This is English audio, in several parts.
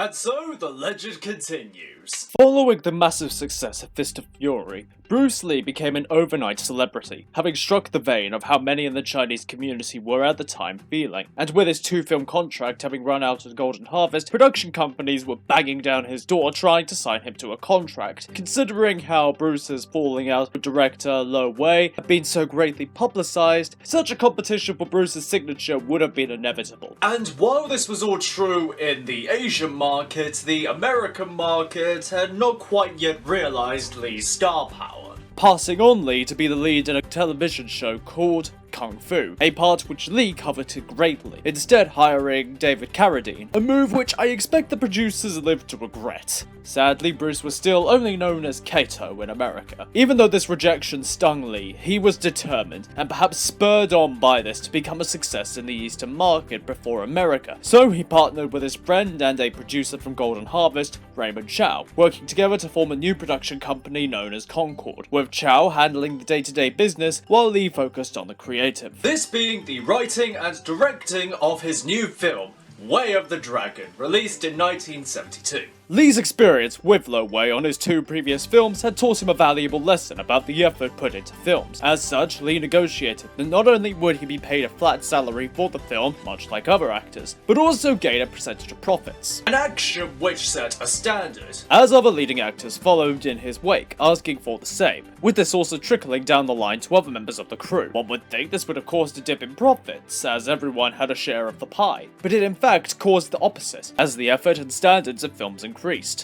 And so the legend continues. Following the massive success of Fist of Fury, Bruce Lee became an overnight celebrity, having struck the vein of how many in the Chinese community were at the time feeling. And with his 2-film contract having run out at Golden Harvest, production companies were banging down his door trying to sign him to a contract. Considering how Bruce's falling out with director Lo Wei had been so greatly publicized, such a competition for Bruce's signature would have been inevitable. And while this was all true in the Asian market, the American market had not quite yet realized Lee's star power. Passing on Lee to be the lead in a television show called Kung Fu, a part which Lee coveted greatly, instead hiring David Carradine, a move which I expect the producers lived to regret. Sadly, Bruce was still only known as Kato in America. Even though this rejection stung Lee, he was determined, and perhaps spurred on by this to become a success in the Eastern market before America. So he partnered with his friend and a producer from Golden Harvest, Raymond Chow, working together to form a new production company known as Concord, with Chow handling the day-to-day business while Lee focused on the creative. This being the writing and directing of his new film, Way of the Dragon, released in 1972. Lee's experience with Lo Wei on his 2 previous films had taught him a valuable lesson about the effort put into films. As such, Lee negotiated that not only would he be paid a flat salary for the film, much like other actors, but also gain a percentage of profits. An action which set a standard. As other leading actors followed in his wake, asking for the same, with this also trickling down the line to other members of the crew. One would think this would have caused a dip in profits, as everyone had a share of the pie, but it in fact caused the opposite, as the effort and standards of films increased,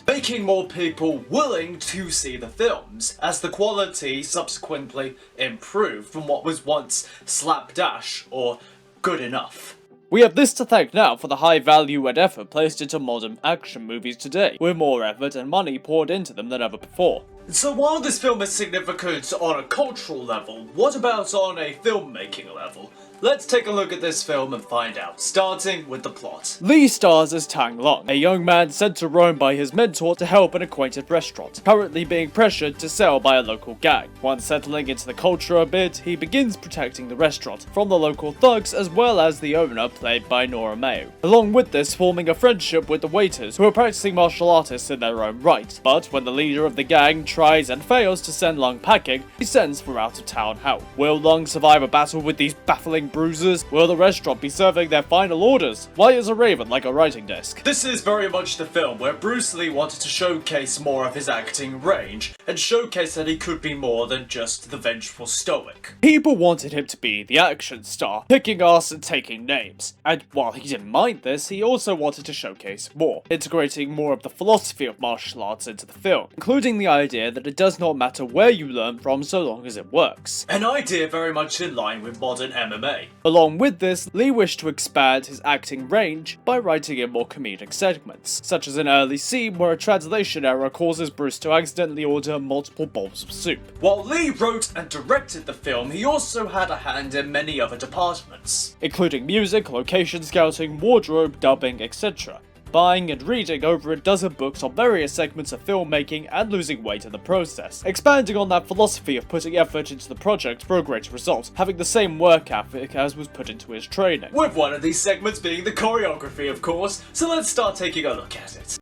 making more people willing to see the films, as the quality subsequently improved from what was once slapdash or good enough. We have this to thank now for the high value and effort placed into modern action movies today, with more effort and money poured into them than ever before. So while this film is significant on a cultural level, what about on a filmmaking level? Let's take a look at this film and find out, starting with the plot. Lee stars as Tang Long, a young man sent to Rome by his mentor to help an acquainted restaurant, currently being pressured to sell by a local gang. Once settling into the culture a bit, he begins protecting the restaurant from the local thugs as well as the owner, played by Nora Mayo. Along with this, forming a friendship with the waiters, who are practicing martial artists in their own right. But when the leader of the gang tries and fails to send Long packing, he sends for out-of-town help. Will Long survive a battle with these baffling bruisers? Will the restaurant be serving their final orders? Why is a raven like a writing desk? This is very much the film where Bruce Lee wanted to showcase more of his acting range, and showcase that he could be more than just the vengeful stoic. People wanted him to be the action star, kicking ass and taking names. And while he didn't mind this, he also wanted to showcase more, integrating more of the philosophy of martial arts into the film, including the idea that it does not matter where you learn from so long as it works. An idea very much in line with modern MMA. Along with this, Lee wished to expand his acting range by writing in more comedic segments, such as an early scene where a translation error causes Bruce to accidentally order multiple bowls of soup. While Lee wrote and directed the film, he also had a hand in many other departments, including music, location scouting, wardrobe, dubbing, etc. Buying and reading over a dozen books on various segments of filmmaking and losing weight in the process, expanding on that philosophy of putting effort into the project for a greater result, having the same work ethic as was put into his training. With one of these segments being the choreography, of course, so let's start taking a look at it.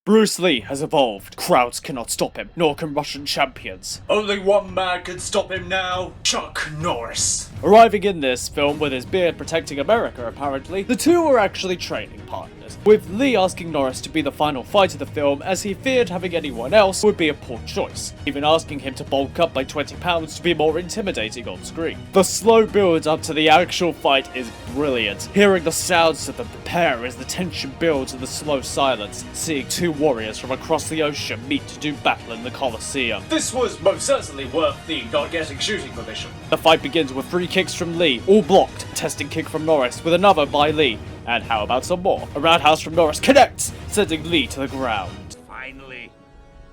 Bruce Lee has evolved. Crowds cannot stop him, nor can Russian champions. Only one man can stop him now, Chuck Norris. Arriving in this film with his beard protecting America apparently, the two were actually training partners, with Lee asking Norris to be the final fight of the film as he feared having anyone else would be a poor choice, even asking him to bulk up by 20 pounds to be more intimidating on screen. The slow build up to the actual fight is brilliant, hearing the sounds of them prepare as the tension builds in the slow silence, seeing 2 warriors from across the ocean meet to do battle in the Colosseum. This was most certainly worth the not getting shooting permission. The fight begins with 3 kicks from Lee, all blocked, a testing kick from Norris with another by Lee, and how about some more? A roundhouse from Norris connects, sending Lee to the ground. Finally,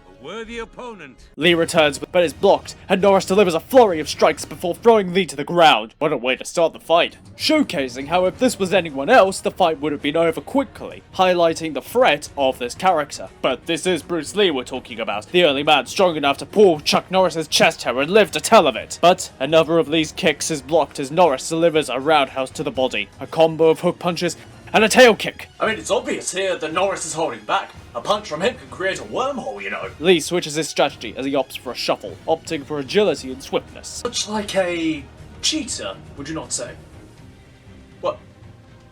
a worthy opponent. Lee returns but is blocked, and Norris delivers a flurry of strikes before throwing Lee to the ground. What a way to start the fight. Showcasing how if this was anyone else, the fight would have been over quickly, highlighting the threat of this character. But this is Bruce Lee we're talking about, the only man strong enough to pull Chuck Norris's chest hair and live to tell of it. But another of Lee's kicks is blocked as Norris delivers a roundhouse to the body, a combo of hook punches, and a tail kick. I mean, it's obvious here that Norris is holding back. A punch from him can create a wormhole, you know. Lee switches his strategy as he opts for a shuffle, opting for agility and swiftness. Much like a cheater, would you not say? What?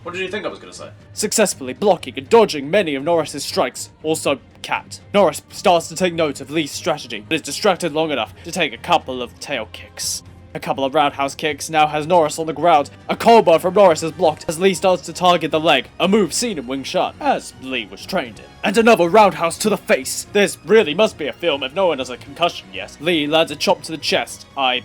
What did you think I was gonna say? Successfully blocking and dodging many of Norris's strikes. Also, Cat. Norris starts to take note of Lee's strategy, but is distracted long enough to take a couple of tail kicks. A couple of roundhouse kicks now has Norris on the ground. A combo from Norris is blocked as Lee starts to target the leg, a move seen in Wing Chun, as Lee was trained in. And another roundhouse to the face. This really must be a film if no one has a concussion yet. Lee lands a chop to the chest, I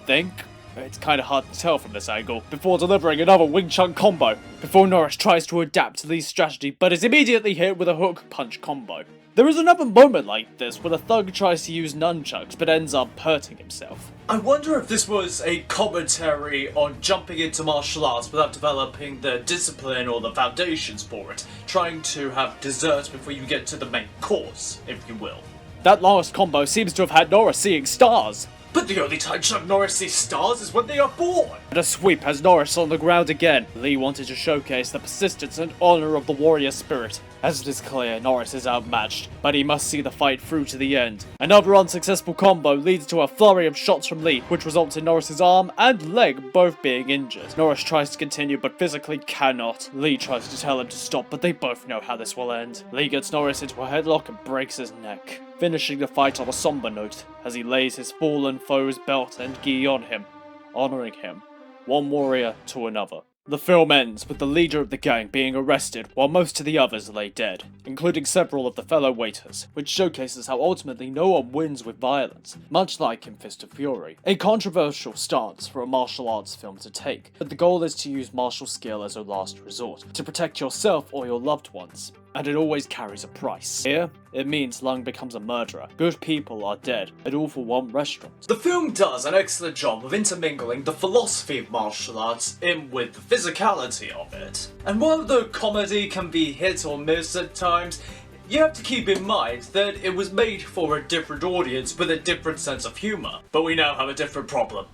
think. It's kinda hard to tell from this angle, before delivering another Wing Chun combo, before Norris tries to adapt to Lee's strategy but is immediately hit with a hook punch combo. There is another moment like this where the thug tries to use nunchucks but ends up hurting himself. I wonder if this was a commentary on jumping into martial arts without developing the discipline or the foundations for it, trying to have dessert before you get to the main course, if you will. That last combo seems to have had Norris seeing stars. But the only time Chuck Norris sees stars is when they are born! And a sweep has Norris on the ground again. Lee wanted to showcase the persistence and honor of the warrior spirit. As it is clear, Norris is outmatched, but he must see the fight through to the end. Another unsuccessful combo leads to a flurry of shots from Lee, which results in Norris's arm and leg both being injured. Norris tries to continue, but physically cannot. Lee tries to tell him to stop, but they both know how this will end. Lee gets Norris into a headlock and breaks his neck, finishing the fight on a somber note as he lays his fallen foe's belt and gi on him, honoring him, one warrior to another. The film ends with the leader of the gang being arrested while most of the others lay dead, including several of the fellow waiters, which showcases how ultimately no one wins with violence, much like in Fist of Fury. A controversial stance for a martial arts film to take, but the goal is to use martial skill as a last resort, to protect yourself or your loved ones. And it always carries a price. Here, it means Lung becomes a murderer. Good people are dead, and all for one restaurant. The film does an excellent job of intermingling the philosophy of martial arts in with the physicality of it. And while the comedy can be hit or miss at times, you have to keep in mind that it was made for a different audience with a different sense of humour. But we now have a different problem.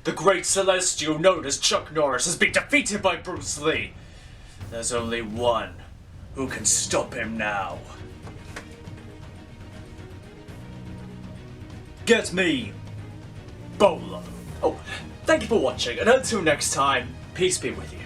The great celestial known as Chuck Norris has been defeated by Bruce Lee. There's only one who can stop him now. Get me, Bolo. Oh, thank you for watching, and until next time, peace be with you.